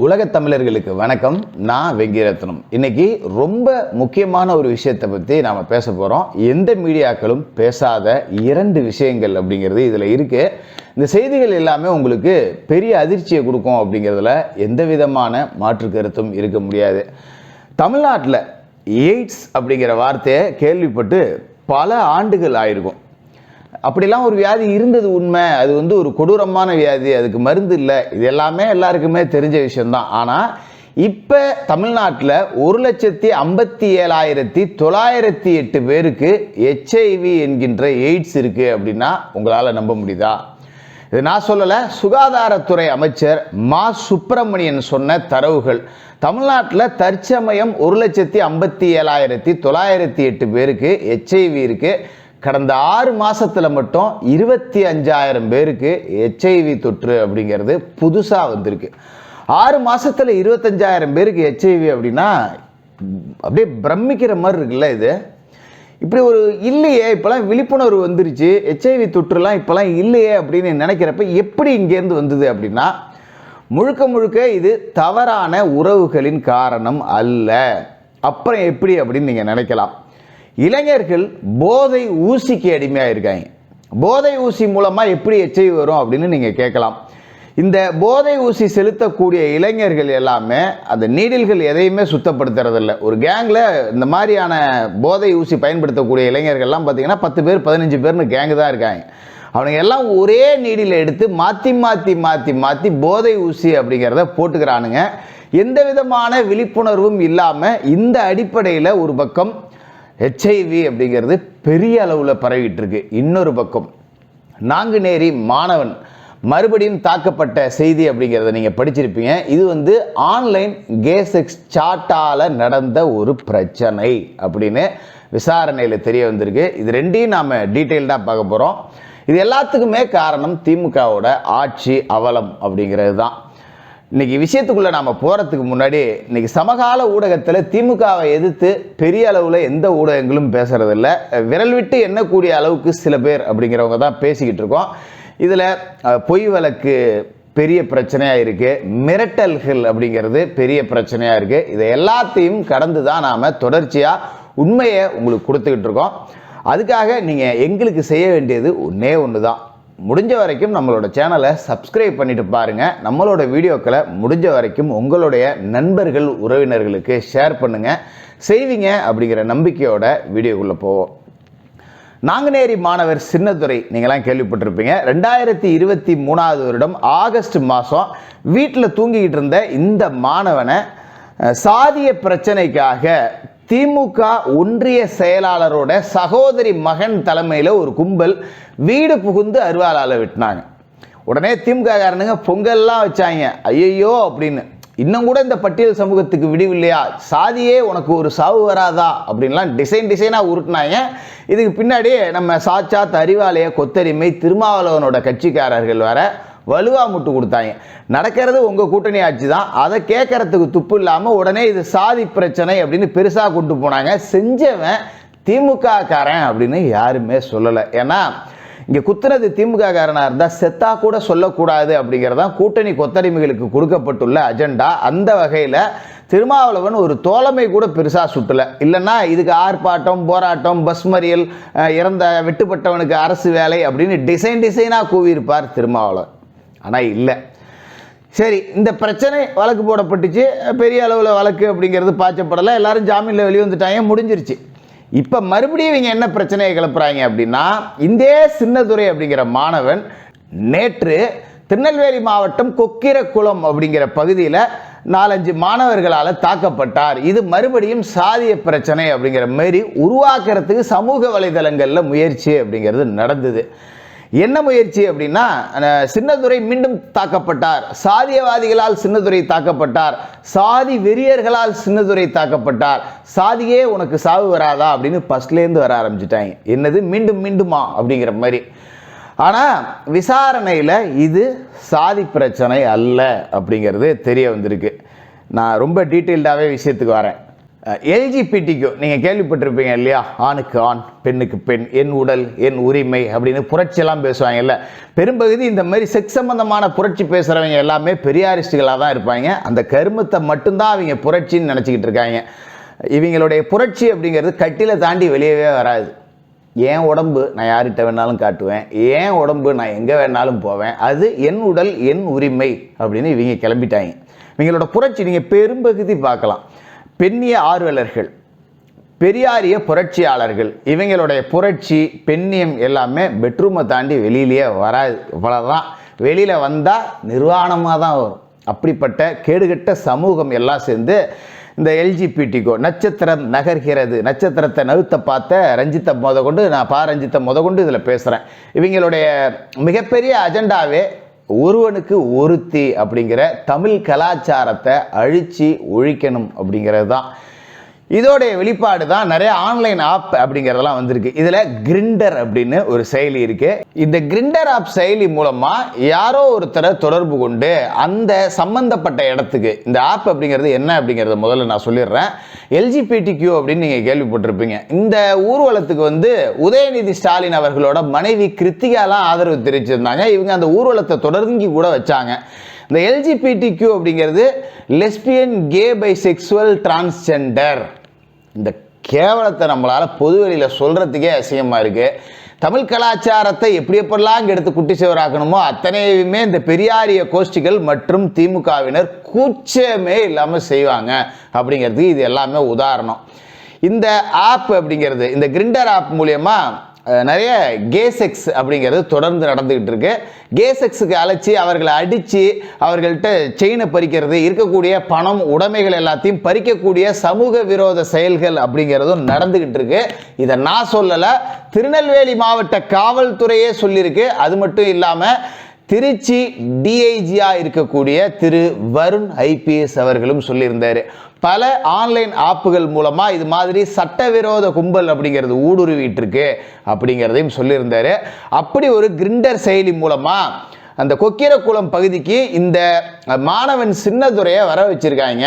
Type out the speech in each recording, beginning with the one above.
உலக தமிழர்களுக்கு வணக்கம். நான் வெங்கிரத்னம். இன்னைக்கு ரொம்ப முக்கியமான ஒரு விஷயத்தை பற்றி நாம் பேச போகிறோம். எந்த மீடியாக்களும் பேசாத 2 விஷயங்கள் அப்படிங்கிறது இதில் இருக்குது. இந்த செய்திகள் எல்லாமே உங்களுக்கு பெரிய அதிர்ச்சியை கொடுக்கும் அப்படிங்கிறதுல எந்த விதமான மாற்று கருத்தும் இருக்க முடியாது. தமிழ்நாட்டில் எய்ட்ஸ் அப்படிங்கிற வார்த்தையை கேள்விப்பட்டு பல ஆண்டுகள் ஆயிருக்கும். அப்படிலாம் ஒரு வியாதி இருந்தது உண்மை. அது ஒரு கொடூரமான வியாதி, அதுக்கு மருந்து இல்லை, இது எல்லாமே எல்லாருக்குமே தெரிஞ்ச விஷயம்தான். ஆனால் இப்போ தமிழ்நாட்டில் 1,57,908 பேருக்கு HIV என்கின்ற எய்ட்ஸ் இருக்குது அப்படின்னா உங்களால் நம்ப முடியுதா? இது நான் சொல்லலை, சுகாதாரத்துறை அமைச்சர் மா சுப்பிரமணியன் சொன்ன தரவுகள். தமிழ்நாட்டில் தற்சமயம் 1,57,908 பேருக்கு HIV இருக்குது. கடந்த 6 மாசத்துல மட்டும் 25,000 பேருக்கு HIV தொற்று அப்படிங்கிறது புதுசாக வந்திருக்கு. 6 மாசத்துல 25,000 பேருக்கு HIV அப்படின்னா அப்படியே பிரமிக்கிற மாதிரி இருக்குல்ல. இது இப்படி ஒரு இல்லையே, இப்போலாம் விழிப்புணர்வு வந்துருச்சு, HIV தொற்றுலாம் இப்போலாம் இல்லையே அப்படின்னு நினைக்கிறப்ப எப்படி இங்கேருந்து வந்தது அப்படின்னா, முழுக்க முழுக்க இது தவறான உறவுகளின் காரணம் அல்ல. அப்புறம் எப்படி அப்படின்னு நீங்கள் நினைக்கலாம். இளைஞர்கள் போதை ஊசிக்கு அடிமையாக இருக்காங்க. போதை ஊசி மூலமாக எப்படி HIV வரும் அப்படின்னு நீங்கள் கேட்கலாம். இந்த போதை ஊசி செலுத்தக்கூடிய இளைஞர்கள் எல்லாமே அந்த நீடில்கள் எதையுமே சுத்தப்படுத்துறதில்ல. ஒரு கேங்கில் இந்த மாதிரியான போதை ஊசி பயன்படுத்தக்கூடிய இளைஞர்கள்லாம் பார்த்தீங்கன்னா 10 பேர் 15 பேர்னு கேங்கு தான் இருக்காங்க. அவனுங்க எல்லாம் ஒரே நீடில் எடுத்து மாற்றி மாற்றி மாற்றி மாற்றி போதை ஊசி அப்படிங்கிறத போட்டுக்கிறானுங்க. எந்த விதமான விழிப்புணர்வும் இல்லாமல் இந்த அடிப்படையில் ஒரு பக்கம் HIV அப்படிங்கிறது பெரிய அளவில் பரவிட்டு இருக்கு. இன்னொரு பக்கம் நாங்குநேரி மாணவன் மறுபடியும் தாக்கப்பட்ட செய்தி அப்படிங்கிறத நீங்கள் படிச்சிருப்பீங்க. இது ஆன்லைன் கே செக்ஸ் சாட்டால் நடந்த ஒரு பிரச்சனை அப்படின்னு விசாரணையில் தெரிய வந்திருக்கு. இது ரெண்டையும் நாம் டீட்டெயில்டாக பார்க்க போகிறோம். இது எல்லாத்துக்குமே காரணம் திமுகவோட ஆட்சி அவலம் அப்படிங்கிறது தான். இன்னைக்கு விஷயத்துக்குள்ளே நாம் போகிறதுக்கு முன்னாடி, இன்னைக்கு சமகால ஊடகத்தில் திமுகவை எதிர்த்து பெரிய அளவில் எந்த ஊடகங்களும் பேசுறதில்ல. விரல் விட்டு எண்ணக்கூடிய அளவுக்கு சில பேர் அப்படிங்கிறவங்க தான் பேசிக்கிட்டு இருக்கோம். இதில் பொய் வழக்கு பெரிய பிரச்சனையாக இருக்குது, மிரட்டல்கள் அப்படிங்கிறது பெரிய பிரச்சனையாக இருக்குது. இதை எல்லாத்தையும் கடந்து தான் நாம் தொடர்ச்சியாக உண்மையை உங்களுக்கு கொடுத்துக்கிட்டு இருக்கோம். அதுக்காக நீங்கள் எங்களுக்கு செய்ய வேண்டியது ஒன்றே ஒன்று தான். முடிஞ்ச வரைக்கும் நம்மளோட சேனலை சப்ஸ்கிரைப் பண்ணிட்டு பாருங்கள். நம்மளோட வீடியோக்களை முடிஞ்ச வரைக்கும் உங்களுடைய நண்பர்கள் உறவினர்களுக்கு ஷேர் பண்ணுங்கள். செய்வீங்க அப்படிங்கிற நம்பிக்கையோட வீடியோக்குள்ளே போவோம். நாங்குநேரி மாணவர் சின்னதுரை நீங்களாம் கேள்விப்பட்டிருப்பீங்க. 2023 வருடம் ஆகஸ்ட் மாதம் வீட்டில் தூங்கிக்கிட்டு இருந்த இந்த மாணவனை சாதிய பிரச்சனைக்காக திமுக ஒன்றிய செயலாளரோட சகோதரி மகன் தலைமையில் ஒரு கும்பல் வீடு புகுந்து அருவாளால் வெட்டினாங்க. உடனே திமுக காரனுங்க பொங்கல்லாம் வச்சாங்க. ஐயோ அப்படின்னு, இன்னும் கூட இந்த பட்டியல் சமூகத்துக்கு விடிவில்லையா, சாதியே உனக்கு ஒரு சாவு வராதா அப்படின்லாம் டிசைனாக உருட்டினாங்க. இதுக்கு பின்னாடி நம்ம சாட்சாத் அறிவாலய கொத்தரிமை திருமாவளவனோட கட்சிக்காரர்கள் வர வலுவா முட்டு கொடுத்தாங்க. நடக்கிறது உங்கள் கூட்டணி ஆட்சி தான், அதை கேட்கறதுக்கு துப்பு இல்லாமல் உடனே இது சாதி பிரச்சனை அப்படின்னு பெருசாக கொண்டு போனாங்க. செஞ்சவன் திமுக காரன் அப்படின்னு யாருமே சொல்லலை. ஏன்னா இங்கே குத்துறது திமுக காரனாக இருந்தால் செத்தா கூட சொல்லக்கூடாது அப்படிங்கிறதான் கூட்டணி கொத்தடிமைகளுக்கு கொடுக்கப்பட்டுள்ள அஜெண்டா. அந்த வகையில் திருமாவளவன் ஒரு தோழமை கூட பெருசாக சுட்டலை. இல்லைன்னா இதுக்கு ஆர்ப்பாட்டம், போராட்டம், பஸ் மறியல், இறந்த வெட்டுப்பட்டவனுக்கு அரசு வேலை அப்படின்னு டிசைனாக கூவியிருப்பார் திருமாவளவன். ஆனால் இல்லை. சரி, இந்த பிரச்சனை வழக்கு போடப்பட்டுச்சு. பெரிய அளவில் வழக்கு அப்படிங்கிறது பாய்ச்சப்படலை. எல்லாரும் ஜாமீனில் வெளியே வந்துட்டாங்க, முடிஞ்சிருச்சு. இப்போ மறுபடியும் இவங்க என்ன பிரச்சனையை கிளப்புறாங்க அப்படின்னா, இந்தே சின்னதுரை அப்படிங்கிற மாணவன் நேற்று திருநெல்வேலி மாவட்டம் கொக்கிரக்குளம் அப்படிங்கிற பகுதியில் 4-5 மாணவர்களால் தாக்கப்பட்டார். இது மறுபடியும் சாதிய பிரச்சனை அப்படிங்கிற மாதிரி உருவாக்குறதுக்கு சமூக வலைதளங்களில் முயற்சி அப்படிங்கிறது நடந்தது. என்ன முயற்சி அப்படின்னா, சின்னதுரை மீண்டும் தாக்கப்பட்டார், சாதியவாதிகளால் சின்னதுரை தாக்கப்பட்டார், சாதி வெறியர்களால் சின்னதுரை தாக்கப்பட்டார், சாதியே உனக்கு சாவு வராதா அப்படின்னு ஃபர்ஸ்ட்லேருந்து வர ஆரம்பிச்சுட்டாங்க. என்னது மீண்டுமா அப்படிங்கிற மாதிரி. ஆனால் விசாரணையில் இது சாதி பிரச்சனை அல்ல அப்படிங்கிறது தெரிய வந்திருக்கு. நான் ரொம்ப டீட்டெயில்டாகவே விஷயத்துக்கு வரேன். எல்ஜிபிடிக்கு நீங்கள் கேள்விப்பட்டிருப்பீங்க இல்லையா, ஆணுக்கு ஆண் பெண்ணுக்கு பெண், என் உடல் என் உரிமை அப்படின்னு புரட்சியெல்லாம் பேசுவாங்கல்ல. பெரும்பகுதி இந்த மாதிரி செக்ஸ் சம்பந்தமான புரட்சி பேசுகிறவங்க எல்லாமே பெரியாரிஸ்டுகளாக தான் இருப்பாங்க. அந்த கருமத்தை மட்டும்தான் அவங்க புரட்சின்னு நினச்சிக்கிட்டு இருக்காங்க. இவங்களுடைய புரட்சி அப்படிங்கிறது கட்டில தாண்டி வெளியவே வராது. என் உடம்பு நான் யார்கிட்ட வேணாலும் காட்டுவேன், என் உடம்பு நான் எங்கே வேணாலும் போவேன், அது என் உடல் என் உரிமை அப்படின்னு இவங்க கிளம்பிட்டாங்க. இவங்களோட புரட்சி நீங்கள் பெரும்பகுதி பார்க்கலாம். பெண்ணிய ஆர்வலர்கள், பெரியாரிய புரட்சியாளர்கள், இவங்களுடைய புரட்சி பெண்ணியம் எல்லாமே பெட்ரூமை தாண்டி வெளியிலேயே வராது. இவ்வளோதான். வெளியில் வந்தால் நிர்வாணமாக தான் வரும். அப்படிப்பட்ட கேடுகட்ட சமூகம் எல்லாம் சேர்ந்து இந்த எல்ஜிபிடிக்கோ நட்சத்திரம் நகர்கிறது, நட்சத்திரத்தை நழுத்த பார்த்த ரஞ்சித்தை கொண்டு நான் ரஞ்சித்தை கொண்டு இதில் பேசுகிறேன். இவங்களுடைய மிகப்பெரிய அஜெண்டாவே ஒருவனுக்கு ஒருத்தி அப்படிங்கிற தமிழ் கலாச்சாரத்தை அழிச்சு ஒழிக்கணும் அப்படிங்கிறது தான். இதோடைய வெளிப்பாடு தான் நிறைய ஆன்லைன் ஆப் அப்படிங்கிறதெல்லாம் வந்திருக்கு. இதில் கிரிண்டர் அப்படின்னு ஒரு செயலி இருக்கு. இந்த கிரிண்டர் ஆப் செயலி மூலமா யாரோ ஒருத்தரை தொடர்பு கொண்டு அந்த சம்பந்தப்பட்ட இடத்துக்கு, இந்த ஆப் அப்படிங்கிறது என்ன அப்படிங்கிறத முதல்ல நான் சொல்லிடுறேன். எல்ஜிபிடிக்யூ அப்படின்னு நீங்கள் கேள்விப்பட்டிருப்பீங்க. இந்த ஊர்வலத்துக்கு உதயநிதி ஸ்டாலின் அவர்களோட மனைவி கிருத்திகாலாம் ஆதரவு தெரிவிச்சிருந்தாங்க. இவங்க அந்த ஊர்வலத்தை தொடர்ந்து கூட வச்சாங்க. இந்த எல்ஜிபிடிக்யூ அப்படிங்கிறது லெஸ்பியன், கே, பைசெக்சுவல், டிரான்ஸ்ஜெண்டர். இந்த கேவலத்தை நம்மளால் பொதுவெளியில் சொல்கிறதுக்கே அசிங்கமாக இருக்குது. தமிழ் கலாச்சாரத்தை எப்படியெல்லாம் எடுத்து குட்டி சுவராக்கணுமோ அத்தனையுமே இந்த பெரியாரிய கோஷ்டிகள் மற்றும் திமுகவினர் கூச்சமே இல்லாமல் செய்வாங்க அப்படிங்கிறதுக்கு இது எல்லாமே உதாரணம். இந்த ஆப் அப்படிங்கிறது, இந்த கிரிண்டர் ஆப் மூலமா நிறைய கே செக்ஸ் அப்படிங்கிறது தொடர்ந்து நடந்துகிட்டு இருக்கு. கே செக்ஸுக்கு அழைச்சி அவர்களை அடித்து அவர்கள்ட்ட செயினை பறிக்கிறது, இருக்கக்கூடிய பணம் உடைமைகள் எல்லாத்தையும் பறிக்கக்கூடிய சமூக விரோத செயல்கள் அப்படிங்கிறதும் நடந்துகிட்டு இருக்கு. இதை நான் சொல்லலை, திருநெல்வேலி மாவட்ட காவல்துறையே சொல்லியிருக்கு. அது மட்டும் இல்லாமல் திருச்சி டிஐஜியா இருக்கக்கூடிய திரு வருண் ஐபிஎஸ் அவர்களும் சொல்லியிருந்தாரு. பல ஆன்லைன் ஆப்புகள் மூலமா இது மாதிரி சட்டவிரோத கும்பல் அப்படிங்கிறது ஊடுருவிட்டு இருக்கு அப்படிங்கிறதையும் சொல்லியிருந்தாரு. அப்படி ஒரு கிரிண்டர் செயலி மூலமா அந்த கொக்கிரக்குளம் பகுதிக்கு இந்த மாணவன் சின்னதுரையை வர வச்சிருக்காங்க.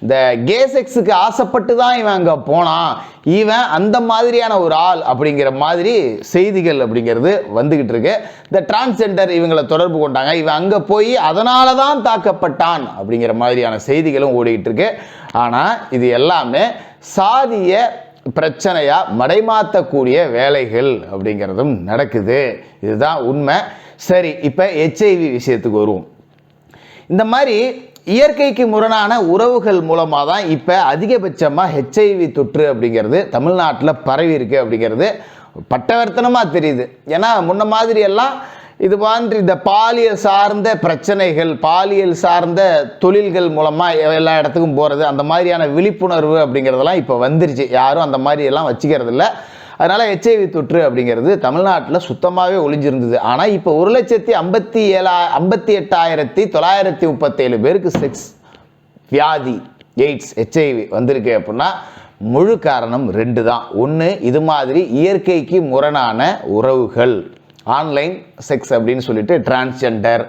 இந்த கே செக்ஸுக்கு ஆசைப்பட்டு தான் இவன் அங்கே போனான், இவன் அந்த மாதிரியான ஒரு ஆள் அப்படிங்கிற மாதிரி செய்திகள் அப்படிங்கிறது வந்துகிட்டு இருக்கு. இந்த டிரான்ஸ்ஜெண்டர் இவங்களை தொடர்பு கொண்டாங்க, இவன் அங்கே போய் அதனால தான் தாக்கப்பட்டான் அப்படிங்கிற மாதிரியான செய்திகளும் ஓடிக்கிட்டு இருக்கு. ஆனால் இது எல்லாமே சாதிய பிரச்சனையா மடைமாற்றக்கூடிய வேலைகள் அப்படிங்கிறதும் நடக்குது. இதுதான் உண்மை. சரி, இப்போ ஹெச்ஐவி விஷயத்துக்கு வருவோம். இந்த மாதிரி இயற்கைக்கு முரணான உறவுகள் மூலமாக தான் இப்போ அதிகபட்சமாக ஹெச்ஐவி தொற்று அப்படிங்கிறது தமிழ்நாட்டில் பரவி இருக்கு அப்படிங்கிறது பட்டவர்த்தனமாக தெரியுது. ஏன்னா முன்ன மாதிரி எல்லாம் இது மாதிரி இந்த பாலியல் சார்ந்த பிரச்சனைகள், பாலியல் சார்ந்த தொழில்கள் மூலமாக எல்லா இடத்துக்கும் போகிறது, அந்த மாதிரியான விழிப்புணர்வு அப்படிங்கிறதெல்லாம் இப்போ வந்துருச்சு. யாரும் அந்த மாதிரி எல்லாம் வச்சுக்கிறது இல்லை. அதனால் ஹெச்ஐவி தொற்று அப்படிங்கிறது தமிழ்நாட்டில் சுத்தமாகவே ஒளிஞ்சிருந்தது. ஆனால் இப்போ 1,58,937 பேருக்கு செக்ஸ் வியாதி, எய்ட்ஸ், ஹெச்ஐவி வந்திருக்கு அப்படின்னா முழு காரணம் 2 தான். ஒன்று, இது மாதிரி இயற்கைக்கு முரணான உறவுகள், ஆன்லைன் செக்ஸ் அப்படின்னு சொல்லிட்டு டிரான்ஸ்ஜெண்டர்,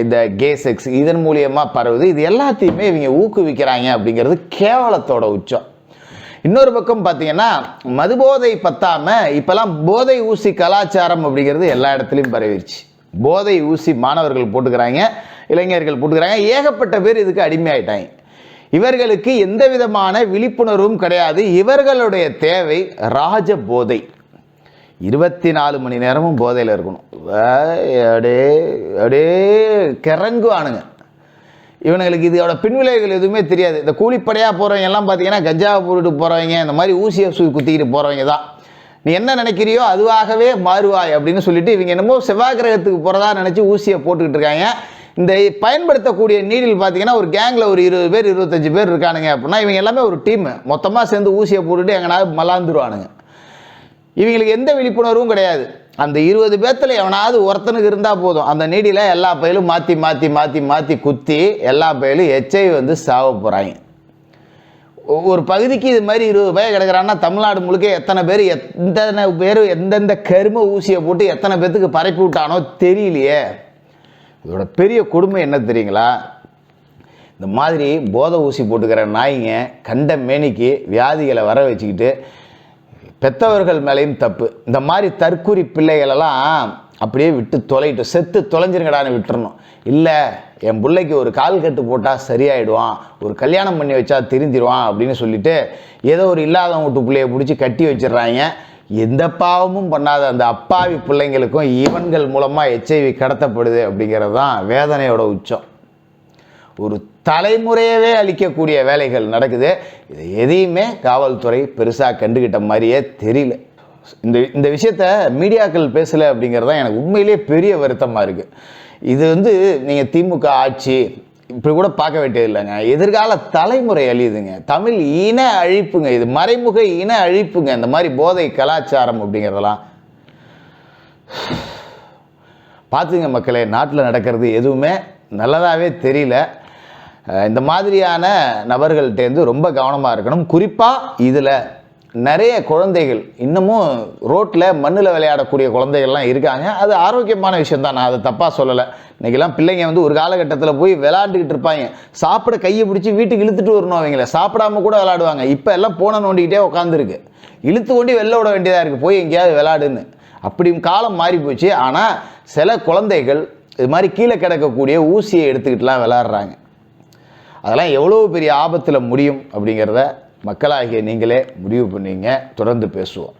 இந்த கே செக்ஸ், இதன் மூலியமாக பரவுது. இது எல்லாத்தையுமே இவங்க ஊக்குவிக்கிறாங்க அப்படிங்கிறது கேவலத்தோட உச்சம். இன்னொரு பக்கம் பார்த்தீங்கன்னா மதுபோதை பத்தாமல் இப்போல்லாம் போதை ஊசி கலாச்சாரம் அப்படிங்கிறது எல்லா இடத்துலையும் பரவிடுச்சு. போதை ஊசி மாணவர்கள் போட்டுக்கிறாங்க, இளைஞர்கள் போட்டுக்கிறாங்க. ஏகப்பட்ட பேர் இதுக்கு அடிமையாயிட்டாங்க. இவர்களுக்கு எந்த விதமான விழிப்புணர்வும் கிடையாது. இவர்களுடைய தேவை ராஜ போதை. 24 மணி நேரமும் போதையில் இருக்கணும். அப்படியே கிறங்குவானுங்க. இவனுங்களுக்கு இதோட பின்விளைவுகள் எதுவுமே தெரியாது. இந்த கூலிப்படையாக போகிறவங்க எல்லாம் பார்த்தீங்கன்னா கஞ்சாவை போட்டுட்டு போகிறவங்க, இந்த மாதிரி ஊசியை குத்திக்கிட்டு போகிறவங்க தான். நீ என்ன நினைக்கிறியோ அதுவாகவே மாறுவாய் அப்படின்னு சொல்லிட்டு இவங்க என்னமோ செவ்வாய் கிரகத்துக்கு போகிறதா நினச்சி ஊசியை போட்டுக்கிட்டு இருக்காங்க. இந்த பயன்படுத்தக்கூடிய நீடில் பார்த்தீங்கன்னா ஒரு கேங்கில் ஒரு 20 பேர் 25 பேர் இருக்கானுங்க அப்படின்னா இவங்க எல்லாமே ஒரு டீம் மொத்தமாக சேர்ந்து ஊசியை போட்டுட்டு எங்கனாவது மலாந்துருவானுங்க. இவங்களுக்கு எந்த விழிப்புணர்வும் கிடையாது. அந்த 20 பேர்த்தில் எவனாவது ஒருத்தனுக்கு இருந்தால் போதும், அந்த நீடியில் எல்லா பயிலும் மாற்றி மாற்றி மாற்றி மாற்றி குத்தி எல்லா பயிலும் ஹெச்ஐவி சாவ போகிறாங்க. ஒரு பகுதிக்கு இது மாதிரி 20 பேர் கிடக்கிறான்னா தமிழ்நாடு முழுக்க எத்தனை பேர் எந்தெந்த கரும ஊசியை போட்டு எத்தனை பேர்த்துக்கு பரப்பி விட்டானோ தெரியலையே. இதோட பெரிய கொடுமை என்ன தெரியுங்களா? இந்த மாதிரி போதை ஊசி போட்டுக்கிற நாய்ங்க கண்ட மேனிக்கு வியாதிகளை வர வச்சுக்கிட்டு பெற்றவர்கள் மேலேயும் தப்பு. இந்த மாதிரி தற்குறி பிள்ளைகளெல்லாம் அப்படியே விட்டு தொலைட்டு செத்து தொலைஞ்சிருங்கடான்னு விட்டுறணும். இல்லை என் பிள்ளைக்கு ஒரு கால் கட்டு போட்டால் சரியாயிடுவான், ஒரு கல்யாணம் பண்ணி வச்சா திருந்திடுவான் அப்படின்னு சொல்லிட்டு ஏதோ ஒரு இல்லாதவங்க வீட்டு பிள்ளைய பிடிச்சி கட்டி வச்சிடுறாங்க. எந்த பாவமும் பண்ணாத அந்த அப்பாவி பிள்ளைங்களுக்கும் இவன்கள் மூலமாக HIV கடத்தப்படுது அப்படிங்கிறது தான் வேதனையோட உச்சம். ஒரு தலைமுறையவே அழிக்கக்கூடிய வேலைகள் நடக்குது. இது எதையுமே காவல்துறை பெருசாக கண்டுகிட்ட மாதிரியே தெரியல. இந்த விஷயத்த மீடியாக்கள் பேசலை அப்படிங்கிறது தான் எனக்கு உண்மையிலே பெரிய வருத்தமாக இருக்குது. இது நீங்கள் திமுக ஆட்சி இப்படி கூட பார்க்க வேண்டியது இல்லைங்க. எதிர்கால தலைமுறை அழியுதுங்க. தமிழ் இன அழிப்புங்க. இது மறைமுக இன அழிப்புங்க. இந்த மாதிரி போதை கலாச்சாரம் அப்படிங்கிறதெல்லாம் பார்த்துங்க மக்களே. நாட்டில் நடக்கிறது எதுவுமே நல்லதாகவே தெரியல. இந்த மாதிரியான நபர்கள்ட்டேருந்து ரொம்ப கவனமாக இருக்கணும். குறிப்பாக இதில் நிறைய குழந்தைகள் இன்னமும் ரோட்டில் மண்ணில் விளையாடக்கூடிய குழந்தைகள்லாம் இருக்காங்க. அது ஆரோக்கியமான விஷயந்தான், நான் அதை தப்பாக சொல்லலை. இன்றைக்கெல்லாம் பிள்ளைங்க ஒரு காலகட்டத்தில் போய் விளையாண்டுக்கிட்டு இருப்பாங்க. சாப்பிட கையை பிடிச்சி வீட்டுக்கு இழுத்துட்டு வரணும். அவங்கள சாப்பிடாம கூட விளையாடுவாங்க. இப்போ எல்லாம் போனை நோண்டிக்கிட்டே உட்காந்துருக்கு. இழுத்து கொண்டு வெளில விட வேண்டியதாக இருக்குது, போய் எங்கேயாவது விளையாடுன்னு. அப்படியும் காலம் மாறி போச்சு. ஆனால் சில குழந்தைகள் இது மாதிரி கீழே கிடக்கக்கூடிய ஊசியை எடுத்துக்கிட்டுலாம் விளையாடுறாங்க. அதெல்லாம் எவ்வளோ பெரிய ஆபத்தில் முடியும் அப்படிங்கிறத மக்களாகிய நீங்களே முடிவு பண்ணீங்க. தொடர்ந்து பேசுவோம்.